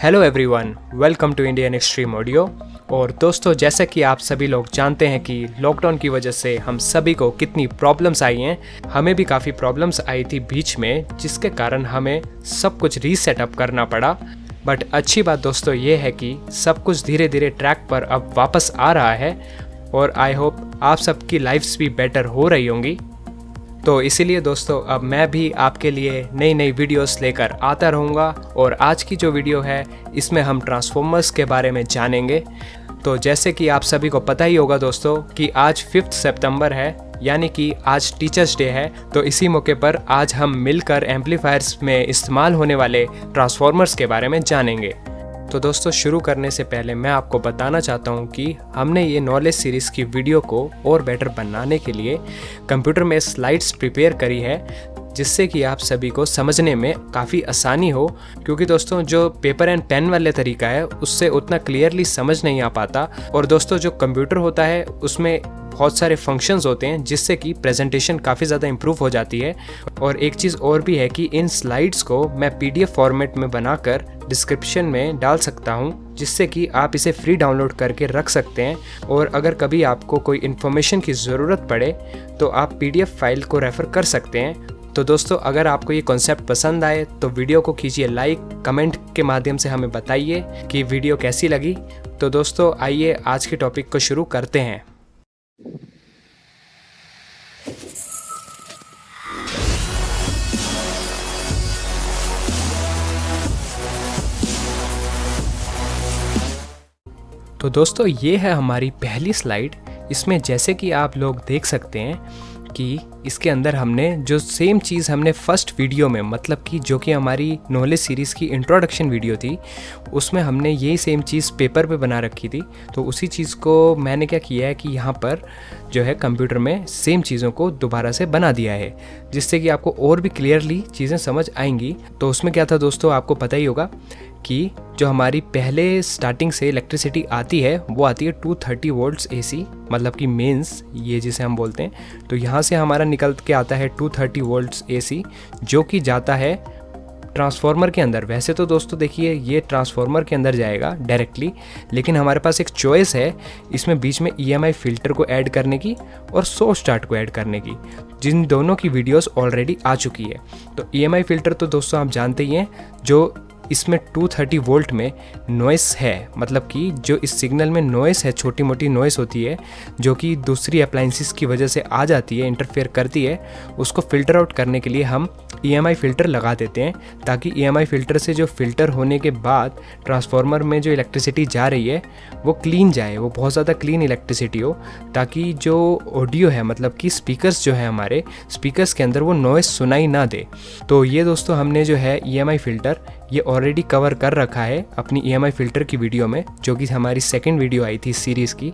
Hello everyone, welcome to Indian extreme audio. और दोस्तों, जैसा कि आप सभी लोग जानते हैं कि लॉकडाउन की वजह से हम सभी को कितनी प्रॉब्लम्स आई हैं। हमें भी काफ़ी प्रॉब्लम्स आई थी बीच में, जिसके कारण हमें सब कुछ रीसेटअप करना पड़ा। बट अच्छी बात दोस्तों ये है कि सब कुछ धीरे धीरे ट्रैक पर अब वापस आ रहा है और आई होप आप सबकी लाइफ्स भी बेटर हो रही होंगी। तो इसीलिए दोस्तों अब मैं भी आपके लिए नई नई वीडियोस लेकर आता रहूँगा। और आज की जो वीडियो है इसमें हम ट्रांसफॉर्मर्स के बारे में जानेंगे। तो जैसे कि आप सभी को पता ही होगा दोस्तों कि आज 5 सितंबर है, यानी कि आज टीचर्स डे है। तो इसी मौके पर आज हम मिलकर एम्पलीफायर्स में इस्तेमाल होने वाले ट्रांसफॉर्मर्स के बारे में जानेंगे। तो दोस्तों, शुरू करने से पहले मैं आपको बताना चाहता हूँ कि हमने ये नॉलेज सीरीज़ की वीडियो को और बेटर बनाने के लिए कंप्यूटर में स्लाइड्स प्रिपेयर करी है, जिससे कि आप सभी को समझने में काफ़ी आसानी हो। क्योंकि दोस्तों जो पेपर एंड पेन वाले तरीका है उससे उतना क्लियरली समझ नहीं आ पाता। और दोस्तों जो कंप्यूटर होता है उसमें बहुत सारे फंक्शंस होते हैं, जिससे कि प्रेजेंटेशन काफ़ी ज़्यादा इंप्रूव हो जाती है। और एक चीज़ और भी है कि इन स्लाइड्स को मैं PDF फॉर्मेट में बनाकर डिस्क्रिप्शन में डाल सकता हूँ, जिससे कि आप इसे फ्री डाउनलोड करके रख सकते हैं। और अगर कभी आपको कोई इन्फॉर्मेशन की ज़रूरत पड़े तो आप PDF फाइल को रेफ़र कर सकते हैं। तो दोस्तों, अगर आपको ये कॉन्सेप्ट पसंद आए तो वीडियो को कीजिए लाइक, कमेंट के माध्यम से हमें बताइए कि वीडियो कैसी लगी। तो दोस्तों आइए आज के टॉपिक को शुरू करते हैं। तो दोस्तों ये है हमारी पहली स्लाइड। इसमें जैसे कि आप लोग देख सकते हैं कि इसके अंदर हमने जो सेम चीज़ हमने फर्स्ट वीडियो में, मतलब कि जो कि हमारी नॉलेज सीरीज़ की इंट्रोडक्शन वीडियो थी, उसमें हमने यही सेम चीज़ पेपर पे बना रखी थी। तो उसी चीज़ को मैंने क्या किया है कि यहाँ पर जो है कंप्यूटर में सेम चीज़ों को दोबारा से बना दिया है, जिससे कि आपको और भी क्लियरली चीज़ें समझ आएंगी। तो उसमें क्या था दोस्तों, आपको पता ही होगा कि जो हमारी पहले स्टार्टिंग से इलेक्ट्रिसिटी आती है वो आती है 230 वोल्ट्स AC, मतलब कि मेंस ये जिसे हम बोलते हैं। तो यहाँ से हमारा निकल के आता है 230 वोल्ट्स AC, जो कि जाता है ट्रांसफार्मर के अंदर। वैसे तो दोस्तों देखिए ये ट्रांसफार्मर के अंदर जाएगा डायरेक्टली, लेकिन हमारे पास एक चॉइस है इसमें बीच में EMI फ़िल्टर को ऐड करने की और सोर्स स्टार्ट को ऐड करने की, जिन दोनों की वीडियोस ऑलरेडी आ चुकी है। तो EMI फ़िल्टर तो दोस्तों आप जानते ही हैं, जो इसमें 230 वोल्ट में नॉइस है, मतलब कि जो इस सिग्नल में नॉइस है, छोटी मोटी नॉइस होती है जो कि दूसरी अप्लाइंसेस की वजह से आ जाती है, इंटरफेयर करती है, उसको फ़िल्टर आउट करने के लिए हम EMI फ़िल्टर लगा देते हैं, ताकि EMI फ़िल्टर से जो फ़िल्टर होने के बाद ट्रांसफार्मर में जो इलेक्ट्रिसिटी जा रही है वो क्लीन जाए, वो बहुत ज़्यादा क्लीन इलेक्ट्रिसिटी हो, ताकि जो ऑडियो है, मतलब कि स्पीकर्स जो है हमारे स्पीकर्स के अंदर, वो नॉइस सुनाई ना दे। तो ये दोस्तों हमने जो है EMI फ़िल्टर ये ऑलरेडी कवर कर रखा है अपनी EMI फ़िल्टर की वीडियो में, जो कि हमारी सेकंड वीडियो आई थी इस सीरीज़ की।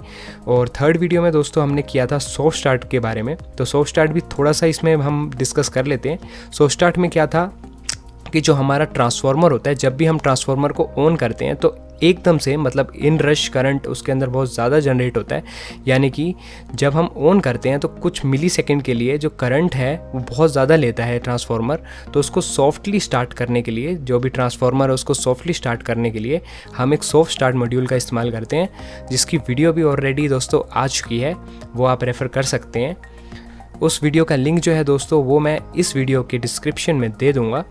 और थर्ड वीडियो में दोस्तों हमने किया था सॉफ्ट स्टार्ट के बारे में। तो सॉफ्ट स्टार्ट भी थोड़ा सा इसमें हम डिस्कस कर लेते हैं। सॉफ्ट स्टार्ट में क्या था कि जो हमारा ट्रांसफार्मर होता है, जब भी हम ट्रांसफार्मर को ऑन करते हैं तो एकदम से, मतलब इन रश करंट उसके अंदर बहुत ज़्यादा जनरेट होता है। यानी कि जब हम ऑन करते हैं तो कुछ मिली सेकेंड के लिए जो करंट है वो बहुत ज़्यादा लेता है ट्रांसफार्मर। तो उसको सॉफ्टली स्टार्ट करने के लिए, जो भी ट्रांसफार्मर है उसको सॉफ्टली स्टार्ट करने के लिए हम एक सॉफ्ट स्टार्ट मॉड्यूल का इस्तेमाल करते हैं, जिसकी वीडियो भी ऑलरेडी दोस्तों आ चुकी है, वो आप रेफ़र कर सकते हैं। उस वीडियो का लिंक जो है दोस्तों वो मैं इस वीडियो के डिस्क्रिप्शन में दे दूँगा,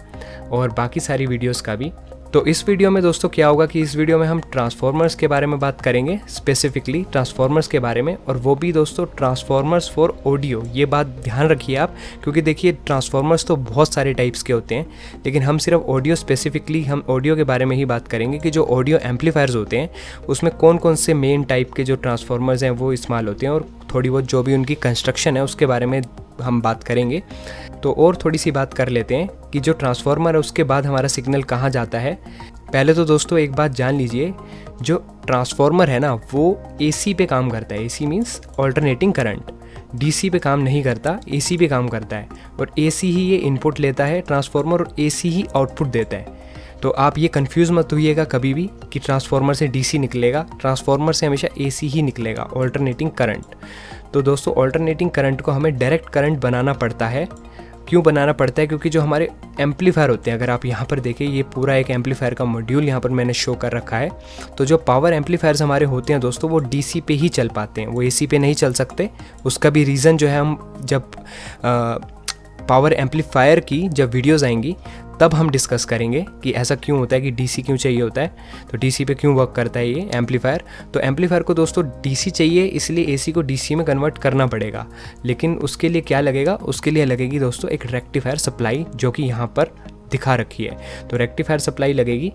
और बाकी सारी वीडियोज़ का भी। तो इस वीडियो में दोस्तों क्या होगा कि इस वीडियो में हम ट्रांसफार्मर्स के बारे में बात करेंगे, स्पेसिफिकली ट्रांसफार्मर्स के बारे में, और वो भी दोस्तों ट्रांसफार्मर्स फॉर ऑडियो। ये बात ध्यान रखिए आप, क्योंकि देखिए ट्रांसफार्मर्स तो बहुत सारे टाइप्स के होते हैं, लेकिन हम सिर्फ ऑडियो, स्पेसिफिकली हम ऑडियो के बारे में ही बात करेंगे कि जो ऑडियो एम्पलीफायर्स होते हैं उसमें कौन कौन से मेन टाइप के जो ट्रांसफार्मर्स हैं वो इस्तेमाल होते हैं, और थोड़ी बहुत जो भी उनकी कंस्ट्रक्शन है उसके बारे में हम बात करेंगे। तो और थोड़ी सी बात कर लेते हैं कि जो ट्रांसफार्मर है उसके बाद हमारा सिग्नल कहाँ जाता है। पहले तो दोस्तों एक बात जान लीजिए, जो ट्रांसफार्मर है ना वो AC पे काम करता है। AC means alternating current. DC पे काम नहीं करता, AC पे काम करता है, और AC ही ये इनपुट लेता है ट्रांसफार्मर, और AC ही आउटपुट देता है। तो आप ये कंफ्यूज मत होइएगा कभी भी कि ट्रांसफार्मर से DC निकलेगा, ट्रांसफार्मर से हमेशा AC ही निकलेगा, ऑल्टरनेटिंग करंट। तो दोस्तों ऑल्टरनेटिंग करंट को हमें डायरेक्ट करंट बनाना पड़ता है क्यों बनाना पड़ता है, क्योंकि जो हमारे एम्पलीफायर होते हैं, अगर आप यहाँ पर देखें ये पूरा एक एम्पलीफायर का मॉड्यूल यहाँ पर मैंने शो कर रखा है। तो जो पावर एम्पलीफायर्स हमारे होते हैं दोस्तों वो डीसी पे ही चल पाते हैं, वो एसी पे नहीं चल सकते। उसका भी रीज़न जो है हम जब पावर एम्पलीफायर की जब वीडियोज़ आएंगी तब हम डिस्कस करेंगे कि ऐसा क्यों होता है, कि डीसी क्यों चाहिए होता है, तो डीसी पे क्यों वर्क करता है ये एम्पलीफायर। तो एम्पलीफायर को दोस्तों डीसी चाहिए, इसलिए एसी को डीसी में कन्वर्ट करना पड़ेगा। लेकिन उसके लिए क्या लगेगा, उसके लिए लगेगी दोस्तों एक रेक्टिफायर सप्लाई, जो कि यहाँ पर दिखा रखी है। तो रेक्टिफायर सप्लाई लगेगी।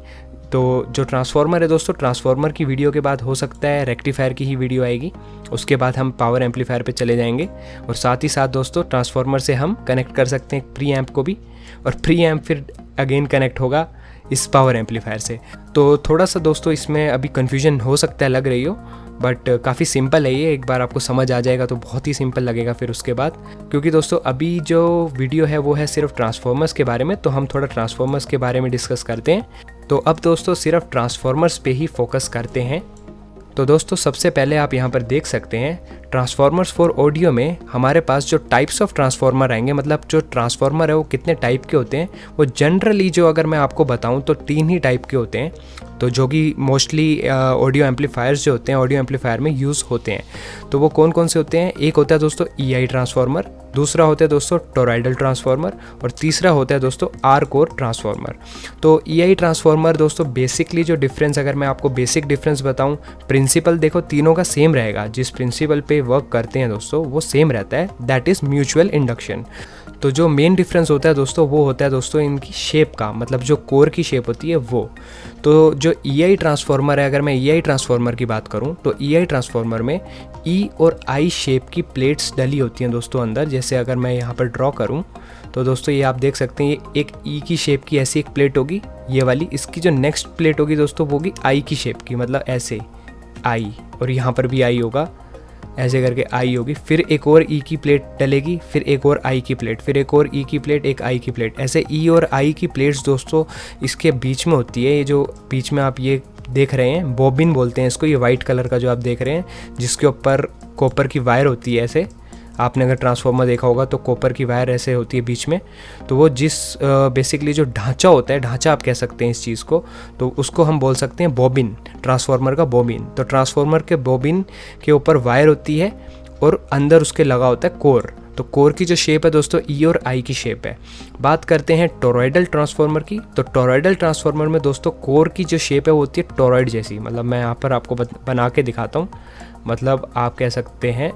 तो जो ट्रांसफार्मर है दोस्तों, ट्रांसफार्मर की वीडियो के बाद हो सकता है रेक्टिफायर की ही वीडियो आएगी, उसके बाद हम पावर एम्पलीफायर पे चले जाएंगे। और साथ ही साथ दोस्तों ट्रांसफार्मर से हम कनेक्ट कर सकते हैं प्री एम्प को भी, और प्री एम्प फिर अगेन कनेक्ट होगा इस पावर एम्पलीफायर से। तो थोड़ा सा दोस्तों इसमें अभी कन्फ्यूजन हो सकता है, लग रही हो, बट काफ़ी सिंपल है ये। एक बार आपको समझ आ जाएगा तो बहुत ही सिंपल लगेगा फिर उसके बाद, क्योंकि दोस्तों अभी जो वीडियो है वो है सिर्फ ट्रांसफार्मर्स के बारे में, तो हम थोड़ा ट्रांसफार्मर्स के बारे में डिस्कस करते हैं। तो अब दोस्तों सिर्फ ट्रांसफार्मर्स पे ही फोकस करते हैं। तो दोस्तों सबसे पहले आप यहाँ पर देख सकते हैं ट्रांसफार्मर्स फॉर ऑडियो में हमारे पास जो टाइप्स ऑफ ट्रांसफार्मर आएंगे, मतलब जो ट्रांसफार्मर है वो कितने टाइप के होते हैं, वो जनरली जो अगर मैं आपको बताऊं तो 3 ही टाइप के होते हैं। तो जो कि मोस्टली ऑडियो एम्पलीफायर्स जो होते हैं ऑडियो एम्पलीफायर में यूज़ होते हैं। तो वो कौन कौन से होते हैं, एक होता है दोस्तों EI ट्रांसफार्मर, दूसरा होता है दोस्तों टोरॉइडल ट्रांसफार्मर, और तीसरा होता है दोस्तों आर कोर ट्रांसफार्मर। तो EI ट्रांसफार्मर दोस्तों बेसिकली जो डिफरेंस, अगर मैं आपको बेसिक डिफरेंस बताऊं, प्रिंसिपल देखो तीनों का सेम रहेगा, जिस प्रिंसिपल पे वर्क करते हैं दोस्तों वो सेम रहता है, दैट इज़ म्यूचुअल इंडक्शन। तो जो मेन डिफरेंस होता है दोस्तों वो होता है दोस्तों इनकी शेप का, मतलब जो कोर की शेप होती है वो। तो जो EI ट्रांसफार्मर है, अगर मैं EI ट्रांसफार्मर की बात करूं तो EI ट्रांसफार्मर में E और I शेप की प्लेट्स डली होती हैं दोस्तों अंदर। जैसे अगर मैं यहाँ पर ड्रॉ करूं तो दोस्तों ये आप देख सकते हैं, ये एक E की शेप की ऐसी एक प्लेट होगी, ये वाली। इसकी जो नेक्स्ट प्लेट होगी दोस्तों वो होगी I की शेप की, मतलब ऐसे I, और यहाँ पर भी I होगा, ऐसे करके I होगी। फिर एक और E की प्लेट डलेगी, फिर एक और I की प्लेट, फिर एक और E की प्लेट, एक I की प्लेट। ऐसे E और I की प्लेट्स दोस्तों इसके बीच में होती है। ये जो बीच में आप ये देख रहे हैं बॉबिन बोलते हैं इसको, ये वाइट कलर का जो आप देख रहे हैं, जिसके ऊपर कॉपर की वायर होती है। ऐसे आपने अगर ट्रांसफार्मर देखा होगा तो कॉपर की वायर ऐसे होती है बीच में। तो वो जिस बेसिकली जो ढांचा होता है, ढांचा आप कह सकते हैं इस चीज़ को, तो उसको हम बोल सकते हैं बॉबिन, ट्रांसफार्मर का बॉबिन। तो ट्रांसफार्मर के बॉबिन के ऊपर वायर होती है और अंदर उसके लगा होता है कोर। तो कोर की जो शेप है दोस्तों E और I की शेप है। बात करते हैं टोरॉइडल ट्रांसफार्मर की। तो टोरॉइडल ट्रांसफार्मर में दोस्तों कोर की जो शेप है वो होती है टोरॉइड जैसी, मतलब मैं यहाँ पर आपको बना के दिखाता हूँ, मतलब आप कह सकते हैं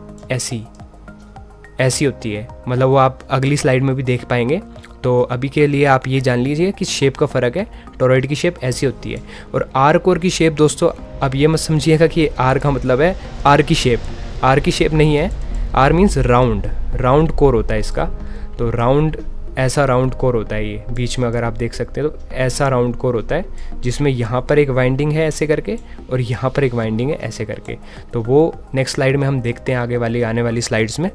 ऐसी होती है, मतलब वो आप अगली स्लाइड में भी देख पाएंगे। तो अभी के लिए आप ये जान लीजिए कि शेप का फ़र्क है, टोरॉइड की शेप ऐसी होती है। और आर कोर की शेप दोस्तों, अब ये मत समझिएगा कि आर का मतलब है आर की शेप, आर की शेप नहीं है। R means round, round core होता है इसका। तो राउंड, ऐसा राउंड कोर होता है ये, बीच में अगर आप देख सकते हैं तो ऐसा राउंड कोर होता है, जिसमें यहाँ पर एक वाइंडिंग है ऐसे करके और यहाँ पर एक वाइंडिंग है ऐसे करके। तो वो नेक्स्ट स्लाइड में हम देखते हैं, आने वाली स्लाइड्स में।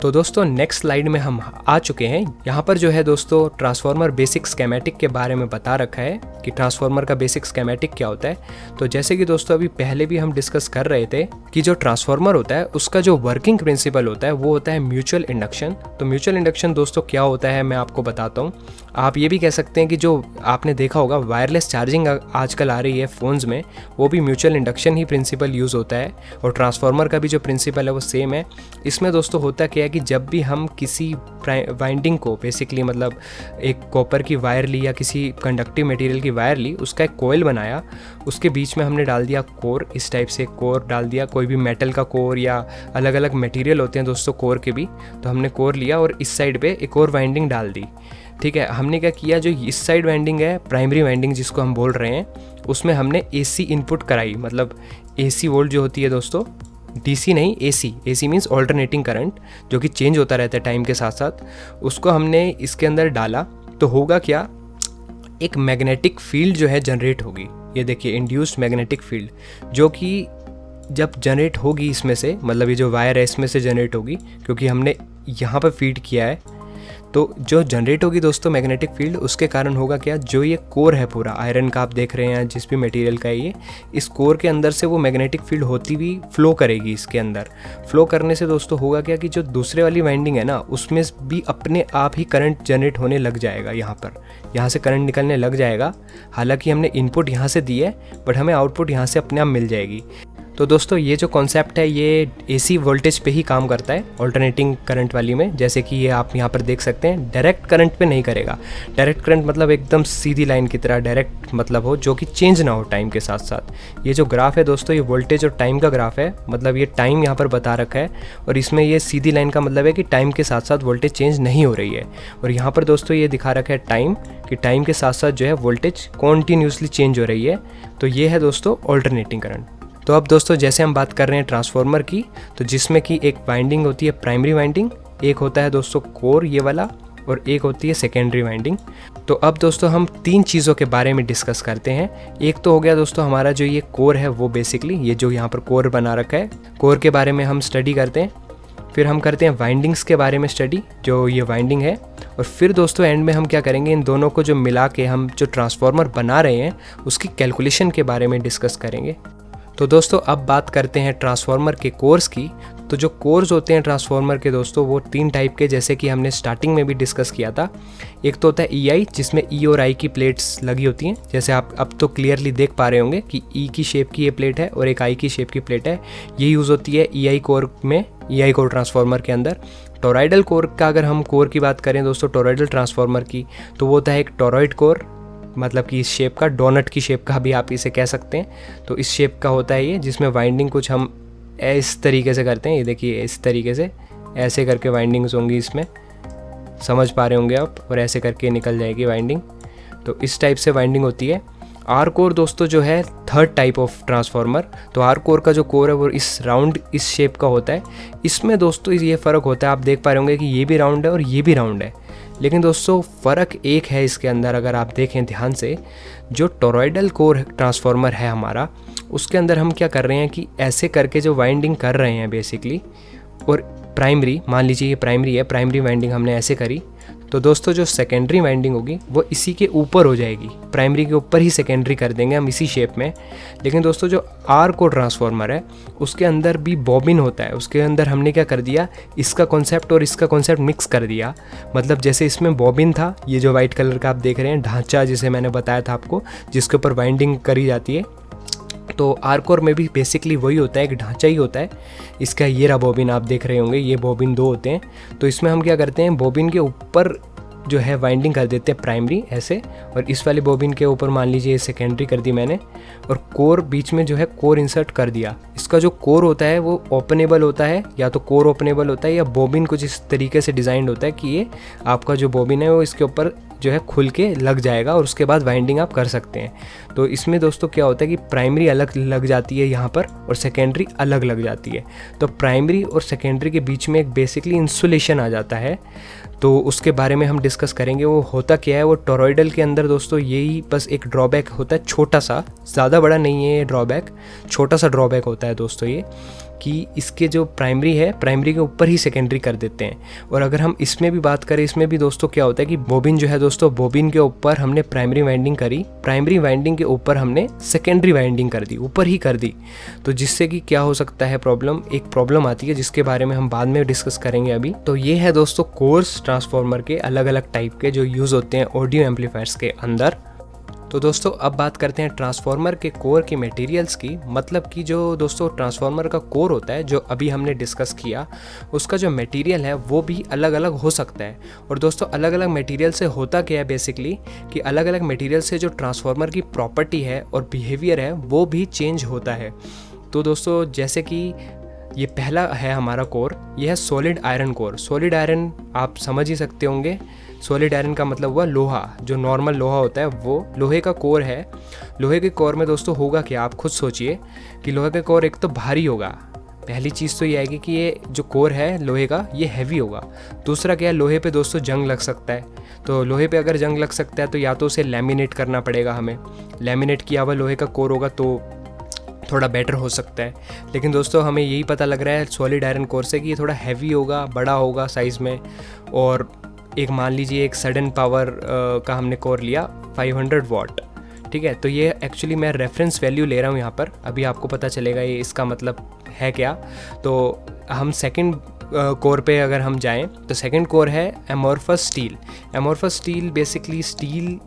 तो दोस्तों नेक्स्ट स्लाइड में हम आ चुके हैं। यहाँ पर जो है दोस्तों ट्रांसफार्मर बेसिक स्कीमेटिक के बारे में बता रखा है कि ट्रांसफार्मर का बेसिक स्कीमेटिक क्या होता है। तो जैसे कि दोस्तों अभी पहले भी हम डिस्कस कर रहे थे कि जो ट्रांसफार्मर होता है उसका जो वर्किंग प्रिंसिपल होता है वो होता है म्यूचुअल इंडक्शन। तो म्यूचुअल इंडक्शन दोस्तों क्या होता है मैं आपको बताता हूँ। आप ये भी कह सकते हैं कि जो आपने देखा होगा वायरलेस चार्जिंग आजकल आ रही है फ़ोन्स में, वो भी म्यूचुअल इंडक्शन ही प्रिंसिपल यूज़ होता है। और ट्रांसफार्मर का भी जो प्रिंसिपल है वो सेम है। इसमें दोस्तों होता क्या है कि जब भी हम किसी वाइंडिंग को बेसिकली, मतलब एक कॉपर की वायर ली या किसी कंडक्टिव मटेरियल की वायर ली, उसका एक कोयल बनाया, उसके बीच में हमने डाल दिया कोर, इस टाइप से कोर डाल दिया, कोई भी मेटल का कोर या अलग अलग मटेरियल होते हैं दोस्तों कोर के भी। तो हमने कोर लिया और इस साइड पे एक और वाइंडिंग डाल दी। ठीक है, हमने क्या किया, जो इस साइड वाइंडिंग है प्राइमरी वाइंडिंग जिसको हम बोल रहे हैं, उसमें हमने AC इनपुट कराई, मतलब AC वोल्ट जो होती है दोस्तों, DC नहीं AC मीन्स ऑल्टरनेटिंग करंट, जो कि चेंज होता रहता है टाइम के साथ साथ, उसको हमने इसके अंदर डाला। तो होगा क्या, एक मैग्नेटिक फील्ड जो है जनरेट होगी। ये देखिए इंड्यूस्ड मैग्नेटिक फील्ड, जो कि जब जनरेट होगी इसमें से, मतलब ये जो वायर है इसमें से जनरेट होगी, क्योंकि हमने यहाँ पर फीड किया है। तो जो जनरेट होगी दोस्तों मैग्नेटिक फील्ड, उसके कारण होगा क्या, जो ये कोर है पूरा आयरन का आप देख रहे हैं जिस भी मटेरियल का है ये, इस कोर के अंदर से वो मैग्नेटिक फील्ड होती हुई फ्लो करेगी इसके अंदर। फ्लो करने से दोस्तों होगा क्या कि जो दूसरे वाली वाइंडिंग है ना, उसमें भी अपने आप ही करंट जनरेट होने लग जाएगा। यहाँ से करंट निकलने लग जाएगा। हालांकि हमने इनपुट यहाँ से दी है, बट हमें आउटपुट यहाँ से अपने आप मिल जाएगी। तो दोस्तों ये जो कॉन्सेप्ट है ये एसी वोल्टेज पे ही काम करता है, ऑल्टरनेटिंग करंट वाली में। जैसे कि ये आप यहाँ पर देख सकते हैं, डायरेक्ट करंट पे नहीं करेगा। डायरेक्ट करंट मतलब एकदम सीधी लाइन की तरह डायरेक्ट मतलब हो, जो कि चेंज ना हो टाइम के साथ साथ। ये जो ग्राफ है दोस्तों, ये वोल्टेज और टाइम का ग्राफ है, मतलब ये टाइम यहाँ पर बता रखा है, और इसमें ये सीधी लाइन का मतलब है कि टाइम के साथ साथ वोल्टेज चेंज नहीं हो रही है। और यहाँ पर दोस्तों ये दिखा रखा है टाइम, कि टाइम के साथ साथ जो है वोल्टेज कॉन्टीन्यूसली चेंज हो रही है। तो ये है दोस्तों ऑल्टरनेटिंग करंट। तो अब दोस्तों जैसे हम बात कर रहे हैं ट्रांसफार्मर की, तो जिसमें कि एक वाइंडिंग होती है प्राइमरी वाइंडिंग, एक होता है दोस्तों कोर ये वाला, और एक होती है सेकेंडरी वाइंडिंग। तो अब दोस्तों हम 3 चीज़ों के बारे में डिस्कस करते हैं। एक तो हो गया दोस्तों हमारा जो ये कोर है, वो बेसिकली ये जो यहाँ पर कोर बना रखा है, कोर के बारे में हम स्टडी करते हैं। फिर हम करते हैं वाइंडिंग्स के बारे में स्टडी, जो ये वाइंडिंग है। और फिर दोस्तों एंड में हम क्या करेंगे, इन दोनों को जो मिला के हम जो ट्रांसफार्मर बना रहे हैं उसकी कैलकुलेशन के बारे में डिस्कस करेंगे। तो दोस्तों अब बात करते हैं ट्रांसफार्मर के कोर्स की। तो जो कोर्स होते हैं ट्रांसफार्मर के दोस्तों, वो 3 टाइप के, जैसे कि हमने स्टार्टिंग में भी डिस्कस किया था। एक तो होता है EI, जिसमें E और I की प्लेट्स लगी होती हैं। जैसे आप अब तो क्लियरली देख पा रहे होंगे कि E की शेप की ये प्लेट है और एक I की शेप की प्लेट है। ये यूज़ होती है EI कोर में, EI कोर ट्रांसफार्मर के अंदर। टोरॉइडल कोर का अगर हम कोर की बात करें दोस्तों, टोरॉइडल ट्रांसफार्मर की, तो वो होता है एक टोरॉइड कोर, मतलब कि इस शेप का, डोनट की शेप का भी आप इसे कह सकते हैं। तो इस शेप का होता है ये, जिसमें वाइंडिंग कुछ हम इस तरीके से करते हैं। ये देखिए इस तरीके से ऐसे करके वाइंडिंग्स होंगी इसमें, समझ पा रहे होंगे आप, और ऐसे करके निकल जाएगी वाइंडिंग। तो इस टाइप से वाइंडिंग होती है। आर कोर दोस्तों जो है 3rd टाइप ऑफ ट्रांसफार्मर। तो आर कोर का जो कोर है वो इस राउंड इस शेप का होता है। इसमें दोस्तों ये फ़र्क होता है, आप देख पा रहे होंगे कि ये भी राउंड है और ये भी राउंड है। लेकिन दोस्तों फ़र्क एक है इसके अंदर, अगर आप देखें ध्यान से, जो टोरॉइडल कोर ट्रांसफार्मर है हमारा, उसके अंदर हम क्या कर रहे हैं कि ऐसे करके जो वाइंडिंग कर रहे हैं बेसिकली, और प्राइमरी, मान लीजिए ये प्राइमरी है, प्राइमरी वाइंडिंग हमने ऐसे करी, तो दोस्तों जो सेकेंडरी वाइंडिंग होगी वो इसी के ऊपर हो जाएगी, प्राइमरी के ऊपर ही सेकेंडरी कर देंगे हम इसी शेप में। लेकिन दोस्तों जो आर कोर ट्रांसफार्मर है उसके अंदर भी बॉबिन होता है। उसके अंदर हमने क्या कर दिया, इसका कॉन्सेप्ट और इसका कॉन्सेप्ट मिक्स कर दिया। मतलब जैसे इसमें बॉबिन था, ये जो वाइट कलर का आप देख रहे हैं ढांचा, जिसे मैंने बताया था आपको, जिसके ऊपर वाइंडिंग करी जाती है, तो आर कोर में भी बेसिकली वही होता है, एक ढांचा ही होता है इसका। ये रहा बॉबिन, आप देख रहे होंगे, ये बॉबिन 2 होते हैं। तो इसमें हम क्या करते हैं, बॉबिन के ऊपर जो है वाइंडिंग कर देते हैं प्राइमरी ऐसे, और इस वाले बॉबिन के ऊपर मान लीजिए सेकेंडरी कर दी मैंने, और कोर बीच में जो है कोर इंसर्ट कर दिया। इसका जो कोर होता है वो ओपनेबल होता है, या तो कोर ओपनेबल होता है, या बॉबिन कुछ इस तरीके से डिज़ाइंड होता है कि ये आपका जो बॉबिन है वो इसके ऊपर जो है खुल के लग जाएगा, और उसके बाद वाइंडिंग आप कर सकते हैं। तो इसमें दोस्तों क्या होता है कि प्राइमरी अलग लग जाती है यहाँ पर, और सेकेंडरी अलग लग जाती है। तो प्राइमरी और सेकेंडरी के बीच में एक बेसिकली इंसुलेशन आ जाता है, तो उसके बारे में हम डिस्कस करेंगे। वो होता क्या है, वो टोरॉइडल के अंदर दोस्तों यही बस एक ड्रॉबैक होता है, छोटा सा, ज़्यादा बड़ा नहीं है ये ड्रॉबैक, छोटा सा ड्रॉबैक होता है दोस्तों ये, कि इसके जो प्राइमरी है, प्राइमरी के ऊपर ही सेकेंडरी कर देते हैं। और अगर हम इसमें भी बात करें, इसमें भी दोस्तों क्या होता है कि बॉबिन जो है दोस्तों, बॉबिन के ऊपर हमने प्राइमरी वाइंडिंग करी, प्राइमरी वाइंडिंग के ऊपर हमने सेकेंडरी वाइंडिंग कर दी, ऊपर ही कर दी। तो जिससे कि क्या हो सकता है प्रॉब्लम, एक प्रॉब्लम आती है जिसके बारे में हम बाद में डिस्कस करेंगे अभी। तो ये है दोस्तों कोर्स ट्रांसफार्मर के अलग अलग टाइप के जो यूज़ होते हैं ऑडियो एम्पलीफायर्स के अंदर। तो दोस्तों अब बात करते हैं ट्रांसफार्मर के कोर के मटेरियल्स की। मतलब कि जो दोस्तों ट्रांसफार्मर का कोर होता है, जो अभी हमने डिस्कस किया, उसका जो मटेरियल है वो भी अलग अलग हो सकता है। और दोस्तों अलग अलग मटेरियल से होता क्या है बेसिकली, कि अलग अलग मटेरियल से जो ट्रांसफार्मर की प्रॉपर्टी है और बिहेवियर है वो भी चेंज होता है। तो दोस्तों जैसे कि ये पहला है हमारा कोर, यह है solid iron core. Solid iron आप समझ ही सकते होंगे, सॉलिड आयरन का मतलब हुआ लोहा, जो नॉर्मल लोहा होता है वो लोहे का कोर है। लोहे के कोर में दोस्तों होगा क्या, आप खुद सोचिए कि लोहे का कोर एक तो भारी होगा, पहली चीज़ तो ये आएगी कि ये जो कोर है लोहे का ये हैवी होगा। दूसरा क्या है, लोहे पे दोस्तों जंग लग सकता है। तो लोहे पे अगर जंग लग सकता है तो या तो उसे लैमिनेट करना पड़ेगा हमें, लैमिनेट किया हुआ लोहे का कोर होगा तो थोड़ा बेटर हो सकता है। लेकिन दोस्तों हमें यही पता लग रहा है सॉलिड आयरन कोर से कि ये थोड़ा हैवी होगा, बड़ा होगा साइज़ में, और एक मान लीजिए एक सडन पावर का हमने कोर लिया 500 वॉट, ठीक है। तो ये एक्चुअली मैं रेफरेंस वैल्यू ले रहा हूँ यहाँ पर, अभी आपको पता चलेगा ये इसका मतलब है क्या। तो हम सेकंड कोर पे अगर हम जाएं तो सेकंड कोर है amorphous steel. Amorphous steel basically steel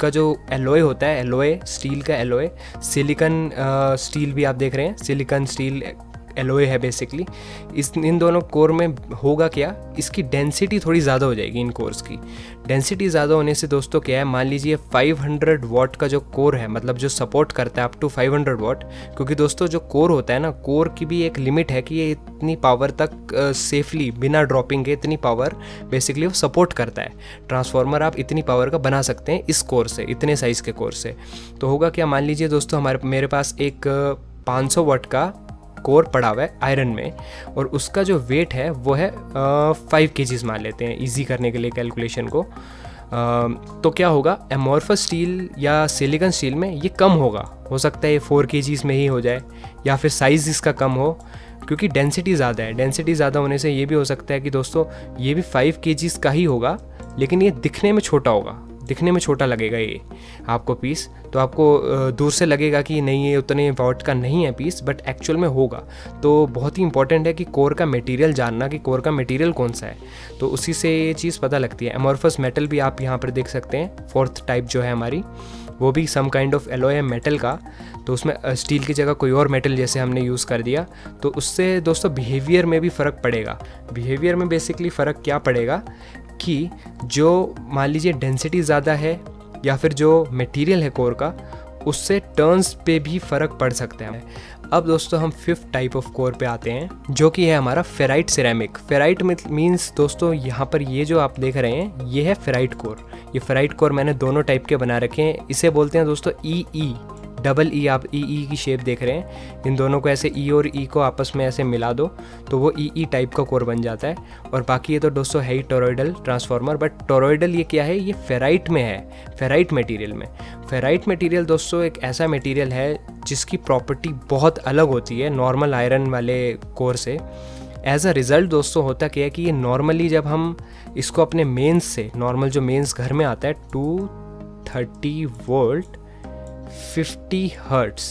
का जो एलॉय होता है, एलॉय स्टील का एलॉय, सिलिकॉन स्टील भी आप देख रहे हैं, सिलिकॉन स्टील एलॉय है बेसिकली। इन दोनों कोर में होगा क्या, इसकी डेंसिटी थोड़ी ज़्यादा हो जाएगी। इन कोर्स की डेंसिटी ज़्यादा होने से दोस्तों क्या है, मान लीजिए 500 वॉट का जो कोर है, मतलब जो सपोर्ट करता है अप टू 500 वॉट, क्योंकि दोस्तों जो कोर होता है ना, कोर की भी एक लिमिट है कि ये इतनी पावर तक सेफली बिना ड्रॉपिंग के इतनी पावर बेसिकली वो सपोर्ट करता है। ट्रांसफार्मर आप इतनी पावर का बना सकते हैं इस कोर से, इतने साइज़ के कोर से। तो होगा क्या, मान लीजिए दोस्तों मेरे पास एक 500 वॉट का कोर पड़ा हुआ है आयरन में, और उसका जो वेट है वो है 5 kgs मान लेते हैं इजी करने के लिए कैलकुलेशन को। तो क्या होगा, एमोर्फस स्टील या सिलिकॉन स्टील में ये कम होगा, हो सकता है ये 4 kgs में ही हो जाए, या फिर साइज़ इसका कम हो, क्योंकि डेंसिटी ज़्यादा है। डेंसिटी ज़्यादा होने से ये भी हो सकता है कि दोस्तों ये भी 5 kgs का ही होगा, लेकिन ये दिखने में छोटा होगा, दिखने में छोटा लगेगा ये आपको पीस। तो आपको दूर से लगेगा कि नहीं ये उतने वॉट का नहीं है पीस, बट एक्चुअल में होगा। तो बहुत ही इंपॉर्टेंट है कि कोर का मटेरियल जानना, कि कोर का मटेरियल कौन सा है, तो उसी से ये चीज़ पता लगती है। एमोर्फस मेटल भी आप यहाँ पर देख सकते हैं, 4th टाइप जो है हमारी, वो भी सम काइंड ऑफ एलॉय है मेटल का। तो उसमें स्टील की जगह कोई और मेटल जैसे हमने यूज़ कर दिया, तो उससे दोस्तों बिहेवियर में भी फ़र्क पड़ेगा। बिहेवियर में बेसिकली फ़र्क क्या पड़ेगा कि जो मान लीजिए डेंसिटी ज़्यादा है या फिर जो मटेरियल है कोर का, उससे टर्न्स पे भी फ़र्क पड़ सकता है। अब दोस्तों हम 5th टाइप ऑफ कोर पे आते हैं, जो कि है हमारा फेराइट सिरेमिक। फेराइट मीन्स दोस्तों यहाँ पर ये जो आप देख रहे हैं ये है फेराइट कोर। ये फेराइट कोर मैंने दोनों टाइप के बना रखे हैं। इसे बोलते हैं दोस्तों ई डबल ई, आप ई की शेप देख रहे हैं। इन दोनों को ऐसे ई और ई को आपस में ऐसे मिला दो तो वो ई टाइप का कोर बन जाता है। और बाकी ये तो दोस्तों है ही टोरॉइडल ट्रांसफार्मर, बट टोरॉइडल ये क्या है, ये फेराइट में है, फेराइट मटेरियल में। फेराइट मटेरियल दोस्तों एक ऐसा मटेरियल है जिसकी प्रॉपर्टी बहुत अलग होती है नॉर्मल आयरन वाले कोर से। एज अ रिज़ल्ट दोस्तों होता क्या है कि ये नॉर्मली जब हम इसको अपने मेंस से, नॉर्मल जो मेंस घर में आता है 230 वोल्ट 50 हर्ट्स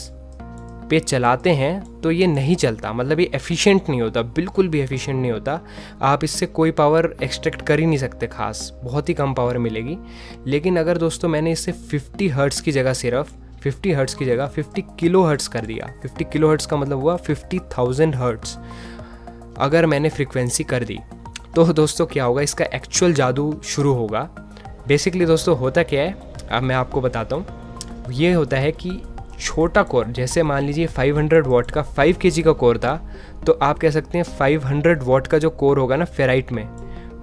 पे चलाते हैं तो ये नहीं चलता, मतलब ये एफिशिएंट नहीं होता, बिल्कुल भी एफिशिएंट नहीं होता। आप इससे कोई पावर एक्सट्रैक्ट कर ही नहीं सकते, खास बहुत ही कम पावर मिलेगी। लेकिन अगर दोस्तों मैंने इससे 50 हर्ट्स की जगह, सिर्फ 50 हर्ट्स की जगह 50 किलो हर्ट्स कर दिया, 50 किलो हर्ट्स का मतलब हुआ 50,000 हर्ट्स, अगर मैंने फ्रीक्वेंसी कर दी, तो दोस्तों क्या होगा, इसका एक्चुअल जादू शुरू होगा। बेसिकली दोस्तों होता क्या है, अब मैं आपको बताता हूँ। ये होता है कि छोटा कोर, जैसे मान लीजिए 500 वॉट का 5 kg का कोर था, तो आप कह सकते हैं 500 वॉट का जो कोर होगा ना फेराइट में,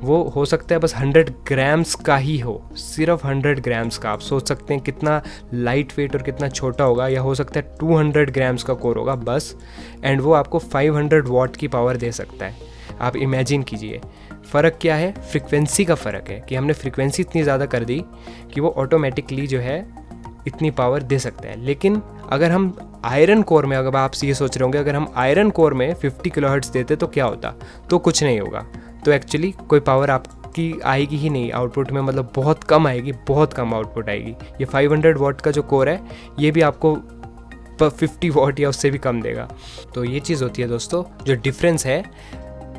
वो हो सकता है बस 100 ग्राम्स का ही हो, सिर्फ 100 ग्राम्स का। आप सोच सकते हैं कितना लाइट वेट और कितना छोटा होगा। या हो सकता है 200 ग्राम्स का कोर होगा बस, एंड वो आपको 500 वॉट की पावर दे सकता है। आप इमेजिन कीजिए, फ़र्क क्या है, फ्रीक्वेंसी का फ़र्क है कि हमने फ्रीक्वेंसी इतनी ज़्यादा कर दी कि वो ऑटोमेटिकली जो है इतनी पावर दे सकता है। लेकिन अगर हम आयरन कोर में, अगर आप ये सोच रहे होंगे अगर हम आयरन कोर में 50 किलोहर्ट्ज़ देते तो क्या होता, तो कुछ नहीं होगा। तो एक्चुअली कोई पावर आपकी आएगी ही नहीं आउटपुट में, मतलब बहुत कम आएगी, बहुत कम आउटपुट आएगी। ये 500 वॉट का जो कोर है ये भी आपको 50 वॉट या उससे भी कम देगा। तो ये चीज़ होती है दोस्तों जो डिफरेंस है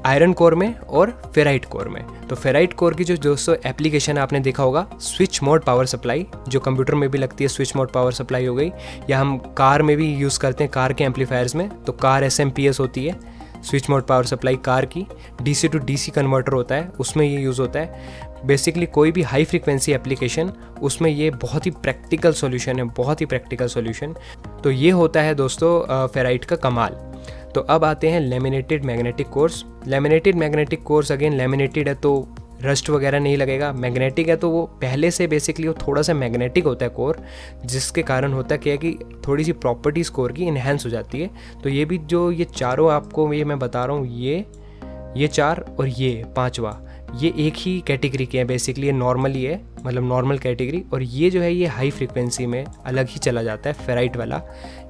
आयरन कोर में और फेराइट कोर में। तो फेराइट कोर की जो दोस्तों एप्लीकेशन आपने देखा होगा, स्विच मोड पावर सप्लाई, जो कंप्यूटर में भी लगती है स्विच मोड पावर सप्लाई हो गई, या हम कार में भी यूज़ करते हैं, कार के एम्पलीफायर्स में। तो कार SMP होती है switch mode power supply car की। DC to DC कन्वर्टर होता है, उसमें ये यूज़ होता है। बेसिकली कोई भी हाई फ्रीक्वेंसी एप्लीकेशन, उसमें ये बहुत ही प्रैक्टिकल सॉल्यूशन है, बहुत ही प्रैक्टिकल सॉल्यूशन। तो ये होता है दोस्तों फेराइट का कमाल। तो अब आते हैं laminated magnetic course. Laminated magnetic course, again laminated है तो रस्ट वगैरह नहीं लगेगा, मैग्नेटिक है तो वो पहले से बेसिकली वो थोड़ा सा मैग्नेटिक होता है कोर, जिसके कारण होता क्या है कि थोड़ी सी प्रॉपर्टीज़ कोर की इन्हेंस हो जाती है। तो ये भी जो ये चारों आपको ये मैं बता रहा हूँ, ये 4 और ये 5वां, ये एक ही कैटेगरी के हैं बेसिकली। ये नॉर्मली है, मतलब नॉर्मल कैटेगरी, और ये जो है ये हाई फ्रीक्वेंसी में अलग ही चला जाता है। फेराइट वाला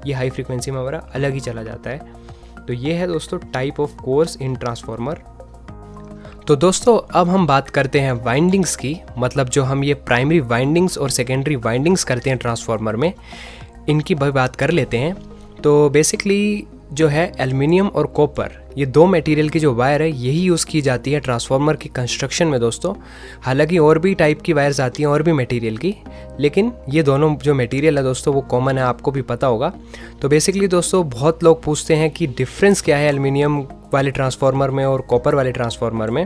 ये हाई फ्रीक्वेंसी में हमारा अलग ही चला जाता है। तो ये है दोस्तों type of course in transformer. तो दोस्तों अब हम बात करते हैं वाइंडिंग्स की, मतलब जो हम ये प्राइमरी वाइंडिंग्स और सेकेंडरी वाइंडिंग्स करते हैं ट्रांसफार्मर में, इनकी बात कर लेते हैं। तो बेसिकली जो है एल्युमिनियम और कॉपर, ये दो मटेरियल की जो वायर है यही यूज़ की जाती है ट्रांसफार्मर की कंस्ट्रक्शन में दोस्तों। हालांकि और भी टाइप की वायर्स आती हैं और भी मटेरियल की, लेकिन ये दोनों जो मटेरियल है दोस्तों वो कॉमन है, आपको भी पता होगा। तो बेसिकली दोस्तों बहुत लोग पूछते हैं कि डिफरेंस क्या है एल्युमिनियम वाले ट्रांसफार्मर में और कॉपर वाले ट्रांसफार्मर में,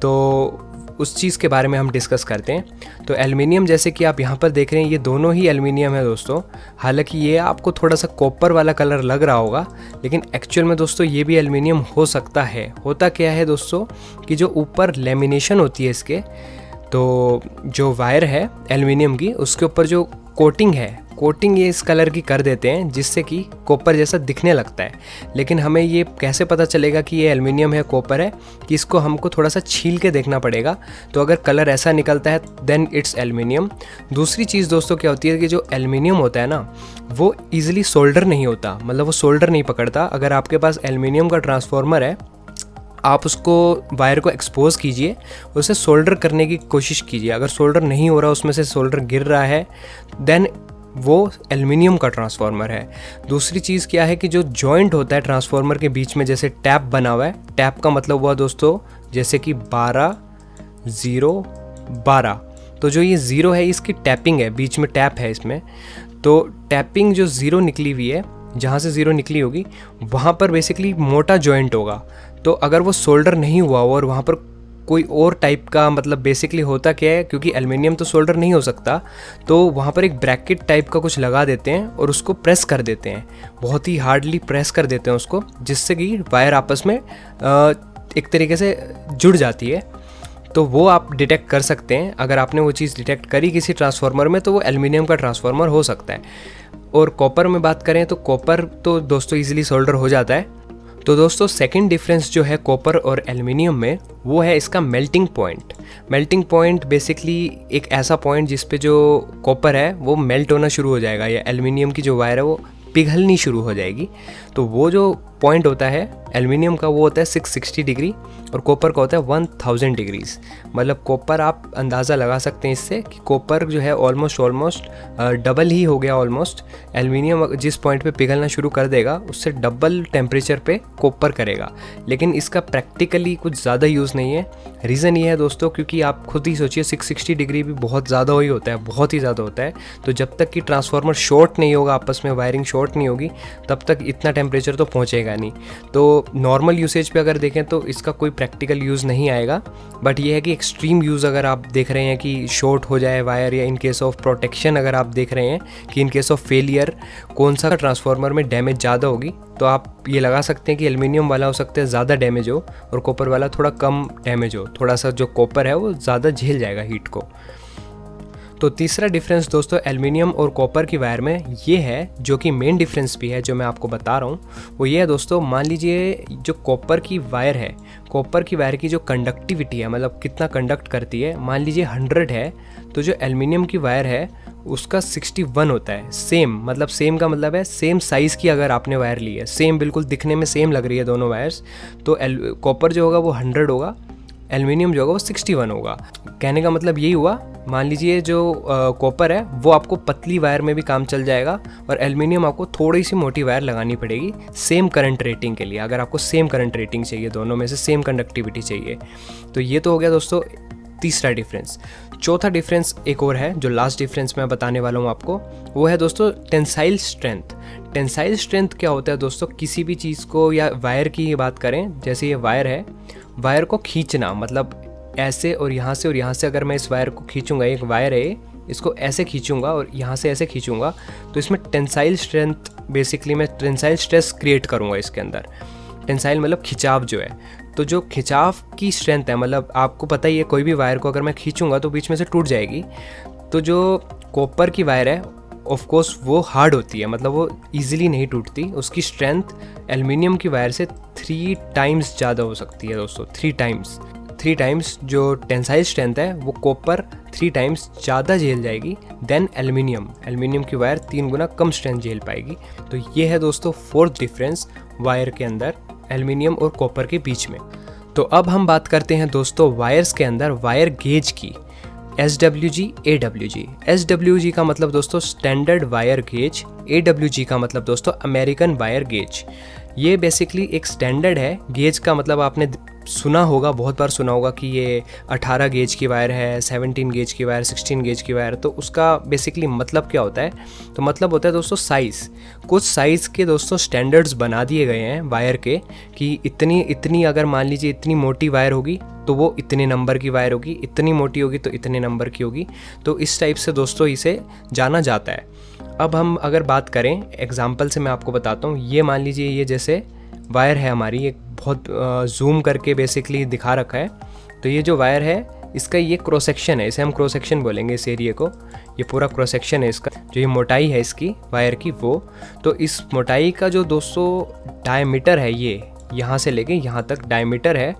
तो उस चीज़ के बारे में हम डिस्कस करते हैं। तो एल्युमिनियम जैसे कि आप यहाँ पर देख रहे हैं, ये दोनों ही एल्युमिनियम है दोस्तों। हालांकि ये आपको थोड़ा सा कॉपर वाला कलर लग रहा होगा, लेकिन एक्चुअल में दोस्तों ये भी एल्युमिनियम हो सकता है। होता क्या है दोस्तों कि जो ऊपर लेमिनेशन होती है इसके, तो जो वायर है एल्युमिनियम की उसके ऊपर जो कोटिंग है, कोटिंग ये इस कलर की कर देते हैं जिससे कि कॉपर जैसा दिखने लगता है। लेकिन हमें ये कैसे पता चलेगा कि ये एल्युमिनियम है कॉपर है, कि इसको हमको थोड़ा सा छील के देखना पड़ेगा। तो अगर कलर ऐसा निकलता है देन इट्स एल्युमिनियम। दूसरी चीज़ दोस्तों क्या होती है कि जो एल्युमिनियम होता है ना, वो ईजिली सोल्डर नहीं होता, मतलब वो सोल्डर नहीं पकड़ता। अगर आपके पास एल्युमिनियम का ट्रांसफार्मर है, आप उसको वायर को एक्सपोज कीजिए, उसे सोल्डर करने की कोशिश कीजिए। अगर सोल्डर नहीं हो रहा, उसमें से सोल्डर गिर रहा है, देन वो एल्युमिनियम का ट्रांसफार्मर है। दूसरी चीज़ क्या है कि जो जॉइंट होता है ट्रांसफार्मर के बीच में, जैसे टैप बना हुआ है, टैप का मतलब हुआ दोस्तों जैसे कि 12 0 12, तो जो ये 0 है इसकी टैपिंग है, बीच में टैप है इसमें। तो टैपिंग जो 0 निकली हुई है, जहाँ से 0 निकली होगी वहाँ पर बेसिकली मोटा जॉइंट होगा। तो अगर वो सोल्डर नहीं हुआ हो और वहाँ पर कोई और टाइप का, मतलब बेसिकली होता क्या है, क्योंकि एल्युमिनियम तो सोल्डर नहीं हो सकता, तो वहाँ पर एक ब्रैकेट टाइप का कुछ लगा देते हैं और उसको प्रेस कर देते हैं, बहुत ही हार्डली प्रेस कर देते हैं उसको, जिससे कि वायर आपस में एक तरीके से जुड़ जाती है। तो वो आप डिटेक्ट कर सकते हैं। अगर आपने वो चीज़ डिटेक्ट करी किसी ट्रांसफार्मर में, तो वो एल्युमिनियम का ट्रांसफार्मर हो सकता है। और कॉपर में बात करें तो कॉपर तो दोस्तों ईजिली सोल्डर हो जाता है। तो दोस्तों सेकंड डिफरेंस जो है कॉपर और एल्युमिनियम में, वो है इसका melting point. Melting point basically एक ऐसा पॉइंट जिस पे जो कॉपर है वो मेल्ट होना शुरू हो जाएगा, या एल्युमिनियम की जो वायर है वो पिघलनी शुरू हो जाएगी। तो वो जो पॉइंट होता है एल्युमिनियम का, वो होता है 660 डिग्री और कॉपर का होता है 1000 डिग्रीज। मतलब कॉपर आप अंदाज़ा लगा सकते हैं इससे कि कॉपर जो है ऑलमोस्ट डबल ही हो गया ऑलमोस्ट। एल्युमिनियम जिस पॉइंट पे पिघलना शुरू कर देगा उससे डबल टेम्परेचर पे कॉपर करेगा, लेकिन इसका प्रैक्टिकली कुछ ज़्यादा यूज़ नहीं है। रीज़न ये है दोस्तों, क्योंकि आप खुद ही सोचिए 660 डिग्री भी बहुत ज़्यादा ही होता है, बहुत ही ज़्यादा होता है। तो जब तक कि ट्रांसफार्मर शॉर्ट नहीं होगा, आपस में वायरिंग शॉर्ट नहीं होगी, तब तक इतना टेम्परेचर तो पहुँचेगा नहीं। तो नॉर्मल यूसेज पे अगर देखें तो इसका कोई प्रैक्टिकल यूज़ नहीं आएगा। बट ये है कि एक्सट्रीम यूज़ अगर आप देख रहे हैं कि शॉर्ट हो जाए वायर, या इन केस ऑफ प्रोटेक्शन अगर आप देख रहे हैं कि इन केस ऑफ फेलियर कौन सा ट्रांसफार्मर में डैमेज ज़्यादा होगी, तो आप ये लगा सकते हैं कि एल्युमिनियम वाला हो सकता है ज़्यादा डैमेज हो और कॉपर वाला थोड़ा कम डैमेज हो। थोड़ा सा जो कॉपर है वो ज़्यादा झेल जाएगा हीट को। तो तीसरा डिफरेंस दोस्तों एल्युमिनियम और कॉपर की वायर में ये है, जो कि मेन डिफरेंस भी है जो मैं आपको बता रहा हूँ, वो ये है दोस्तों। मान लीजिए जो कॉपर की वायर है, कॉपर की वायर की जो कंडक्टिविटी है, मतलब कितना कंडक्ट करती है, मान लीजिए 100 है, तो जो एल्युमिनियम की वायर है उसका 61 होता है। सेम, मतलब सेम का मतलब है सेम साइज़ की अगर आपने वायर ली है, सेम बिल्कुल दिखने में सेम लग रही है दोनों वायर्स, तो कॉपर जो होगा वो 100 होगा, एल्युमिनियम जो होगा वो 61 होगा। कहने का मतलब यही हुआ, मान लीजिए जो कॉपर है वो आपको पतली वायर में भी काम चल जाएगा और एल्युमिनियम आपको थोड़ी सी मोटी वायर लगानी पड़ेगी सेम करंट रेटिंग के लिए, अगर आपको सेम करंट रेटिंग चाहिए, दोनों में से सेम कंडक्टिविटी चाहिए। तो ये तो हो गया दोस्तों तीसरा डिफरेंस। चौथा डिफरेंस एक और है, जो लास्ट डिफरेंस मैं बताने वाला हूँ आपको, वो है दोस्तों टेंसाइल स्ट्रेंथ। टेंसाइल स्ट्रेंथ क्या होता है दोस्तों, किसी भी चीज़ को, या वायर की ही बात करें, जैसे ये वायर है, वायर को खींचना, मतलब ऐसे और यहाँ से अगर मैं इस वायर को खींचूंगा, एक वायर है, इसको ऐसे खींचूंगा और यहाँ से ऐसे खींचूंगा, तो इसमें टेंसाइल स्ट्रेंथ, बेसिकली मैं टेंसाइल स्ट्रेस क्रिएट करूँगा इसके अंदर। टेंसाइल मतलब खिंचाव जो है, तो जो खिंचाव की स्ट्रेंथ है, मतलब आपको पता ही है कोई भी वायर को अगर मैं खींचूंगा तो बीच में से टूट जाएगी। तो जो कॉपर की वायर है ऑफ कोर्स वो हार्ड होती है, मतलब वो इजीली नहीं टूटती, उसकी स्ट्रेंथ एल्युमिनियम की वायर से 3 टाइम्स ज़्यादा हो सकती है दोस्तों। 3 टाइम्स जो टेंसाइल स्ट्रेंथ है वो कॉपर 3 टाइम्स ज़्यादा झेल जाएगी देन एल्युमिनियम की वायर 3 गुना कम स्ट्रेंथ झेल पाएगी। तो ये है दोस्तों फोर्थ डिफरेंस वायर के अंदर एल्युमिनियम और कॉपर के बीच में। तो अब हम बात करते हैं दोस्तों वायर्स के अंदर वायर गेज की, SWG, AWG। SWG का मतलब दोस्तों स्टैंडर्ड वायर गेज, AWG का मतलब दोस्तों अमेरिकन वायर गेज। ये बेसिकली एक स्टैंडर्ड है। गेज का मतलब आपने सुना होगा, बहुत बार सुना होगा कि ये 18 गेज की वायर है, 17 गेज की वायर, 16 गेज की वायर। तो उसका बेसिकली मतलब क्या होता है? तो मतलब होता है दोस्तों साइज़। कुछ साइज़ के दोस्तों स्टैंडर्ड्स बना दिए गए हैं वायर के कि इतनी अगर मान लीजिए इतनी मोटी वायर होगी तो वो इतने नंबर की वायर होगी, इतनी मोटी होगी तो इतने नंबर की होगी। तो इस टाइप से दोस्तों इसे जाना जाता है। अब हम अगर बात करें एग्जांपल से, मैं आपको बताता हूँ। ये मान लीजिए ये जैसे वायर है हमारी, एक बहुत जूम करके बेसिकली दिखा रखा है। तो ये जो वायर है इसका ये क्रॉस सेक्शन है, इसे हम क्रॉस सेक्शन बोलेंगे इस एरिया को। ये पूरा क्रॉस सेक्शन है इसका, जो ये मोटाई है इसकी वायर की वो। तो इस मोटाई का जो दोस्तों डायमीटर है, ये यहाँ से लेके यहाँ तक डायमीटर है,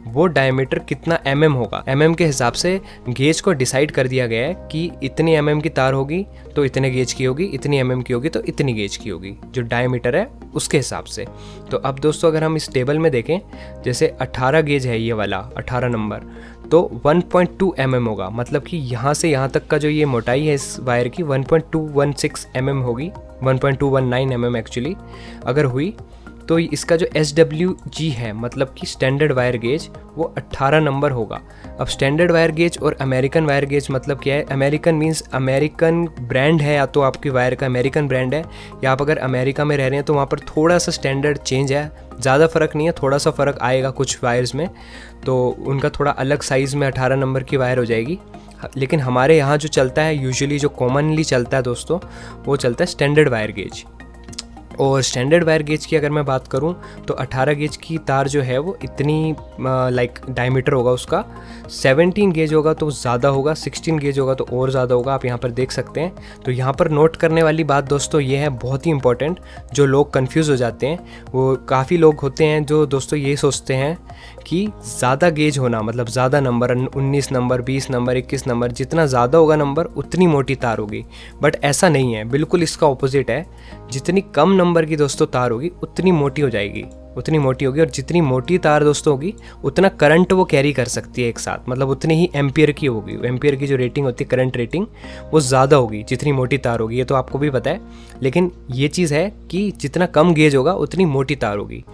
वो डायमीटर कितना mm होगा, mm के हिसाब से गेज को डिसाइड कर दिया गया है कि इतनी mm की तार होगी तो इतने गेज की होगी, इतनी mm की होगी तो इतनी गेज की होगी, जो डायमीटर है उसके हिसाब से। तो अब दोस्तों अगर हम इस टेबल में देखें, जैसे 18 गेज है ये वाला 18 नंबर, तो 1.2 mm होगा। मतलब कि यहाँ से यहाँ तक का जो ये मोटाई है इस वायर की 1.216 mm होगी, 1.219 mm एक्चुअली अगर हुई। तो इसका जो SWG है मतलब कि स्टैंडर्ड वायर गेज, वो 18 नंबर होगा। अब स्टैंडर्ड वायर गेज और अमेरिकन वायर गेज मतलब क्या है? अमेरिकन मींस अमेरिकन ब्रांड है, या तो आपकी वायर का अमेरिकन ब्रांड है, या आप अगर अमेरिका में रह रहे हैं तो वहाँ पर थोड़ा सा स्टैंडर्ड चेंज है, ज़्यादा फ़र्क नहीं है, थोड़ा सा फ़र्क आएगा कुछ वायर्स में। तो उनका थोड़ा अलग साइज़ में 18 नंबर की वायर हो जाएगी। लेकिन हमारे यहाँ जो चलता है यूजुअली, जो कॉमनली चलता है दोस्तों, वो चलता है स्टैंडर्ड वायर गेज। और स्टैंडर्ड वायर गेज की अगर मैं बात करूं तो 18 गेज की तार जो है वो इतनी डायमीटर होगा उसका, 17 गेज होगा तो ज़्यादा होगा, 16 गेज होगा तो और ज़्यादा होगा। आप यहाँ पर देख सकते हैं। तो यहाँ पर नोट करने वाली बात दोस्तों ये है, बहुत ही इंपॉर्टेंट, जो लोग कंफ्यूज हो जाते हैं। वो काफ़ी लोग होते हैं जो दोस्तों ये सोचते हैं कि ज़्यादा गेज होना मतलब ज़्यादा नंबर, 19 नंबर, 20 नंबर, 21 नंबर, जितना ज़्यादा होगा नंबर उतनी मोटी तार होगी। बट ऐसा नहीं है, बिल्कुल इसका ऑपोजिट है। जितनी कम नंबर की दोस्तों तार होगी उतनी मोटी हो जाएगी, उतनी मोटी होगी। और जितनी मोटी तार दोस्तों होगी उतना करंट वो कैरी कर सकती है एक साथ, मतलब उतनी ही एम्पियर की होगी। एम्पियर की जो रेटिंग होती है, करंट रेटिंग, वो ज़्यादा होगी जितनी मोटी तार होगी। ये तो आपको भी पता है। लेकिन ये चीज़ है कि जितना कम गेज होगा उतनी मोटी तार होगी।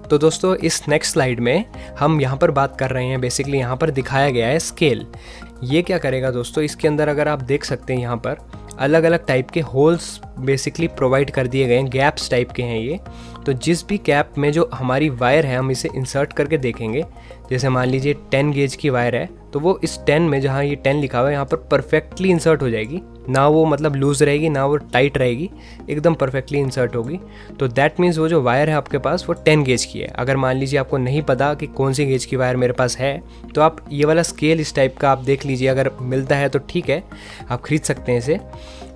तो दोस्तों इस नेक्स्ट स्लाइड में हम यहाँ पर बात कर रहे हैं, बेसिकली यहाँ पर दिखाया गया है स्केल। ये क्या करेगा दोस्तों, इसके अंदर अगर आप देख सकते हैं यहाँ पर अलग अलग टाइप के होल्स बेसिकली प्रोवाइड कर दिए गए हैं, गैप्स टाइप के हैं ये। तो जिस भी गैप में जो हमारी वायर है हम इसे इंसर्ट करके देखेंगे। जैसे मान लीजिए 10 गेज की वायर है, तो वो इस 10 में, जहाँ ये 10 लिखा हुआ है यहाँ पर परफेक्टली इंसर्ट हो जाएगी। ना वो मतलब लूज़ रहेगी ना वो टाइट रहेगी, एकदम परफेक्टली इंसर्ट होगी। तो दैट मीन्स वो जो वायर है आपके पास वो 10 गेज की है। अगर मान लीजिए आपको नहीं पता कि कौन सी गेज की वायर मेरे पास है, तो आप ये वाला स्केल इस टाइप का आप देख लीजिए, अगर मिलता है तो ठीक है, आप खरीद सकते हैं इसे।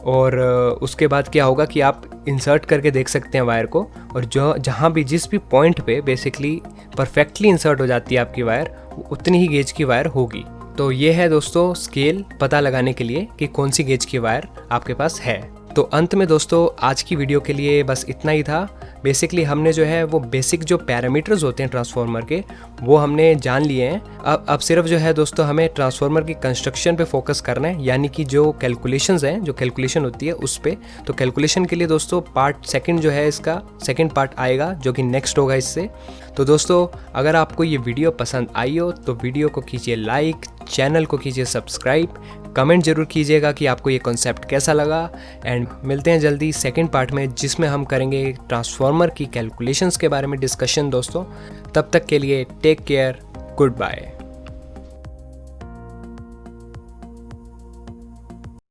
और उसके बाद क्या होगा कि आप इंसर्ट करके देख सकते हैं वायर को, और जहाँ भी जिस भी पॉइंट पे बेसिकली परफेक्टली इंसर्ट हो जाती है आपकी वायर, उतनी ही गेज की वायर होगी। तो ये है दोस्तों स्केल पता लगाने के लिए कि कौन सी गेज की वायर आपके पास है। तो अंत में दोस्तों आज की वीडियो के लिए बस इतना ही था। बेसिकली हमने जो है वो बेसिक जो पैरामीटर्स होते हैं ट्रांसफार्मर के, वो हमने जान लिए हैं। अब सिर्फ जो है दोस्तों हमें ट्रांसफार्मर की कंस्ट्रक्शन पे फोकस करना है, यानी कि जो कैलकुलेशंस हैं, जो कैलकुलेशन होती है उस पे। तो कैलकुलेशन के लिए दोस्तों पार्ट सेकंड जो है, इसका सेकंड पार्ट आएगा जो कि नेक्स्ट होगा इससे। तो दोस्तों अगर आपको ये वीडियो पसंद आई हो तो वीडियो को कीजिए लाइक, चैनल को कीजिए सब्सक्राइब, कमेंट जरूर कीजिएगा कि आपको ये कॉन्सेप्ट कैसा लगा। एंड मिलते हैं जल्दी सेकंड पार्ट में, जिसमें हम करेंगे ट्रांसफार्मर की कैलकुलेशंस के बारे में डिस्कशन दोस्तों। तब तक के लिए टेक केयर, गुड बाय।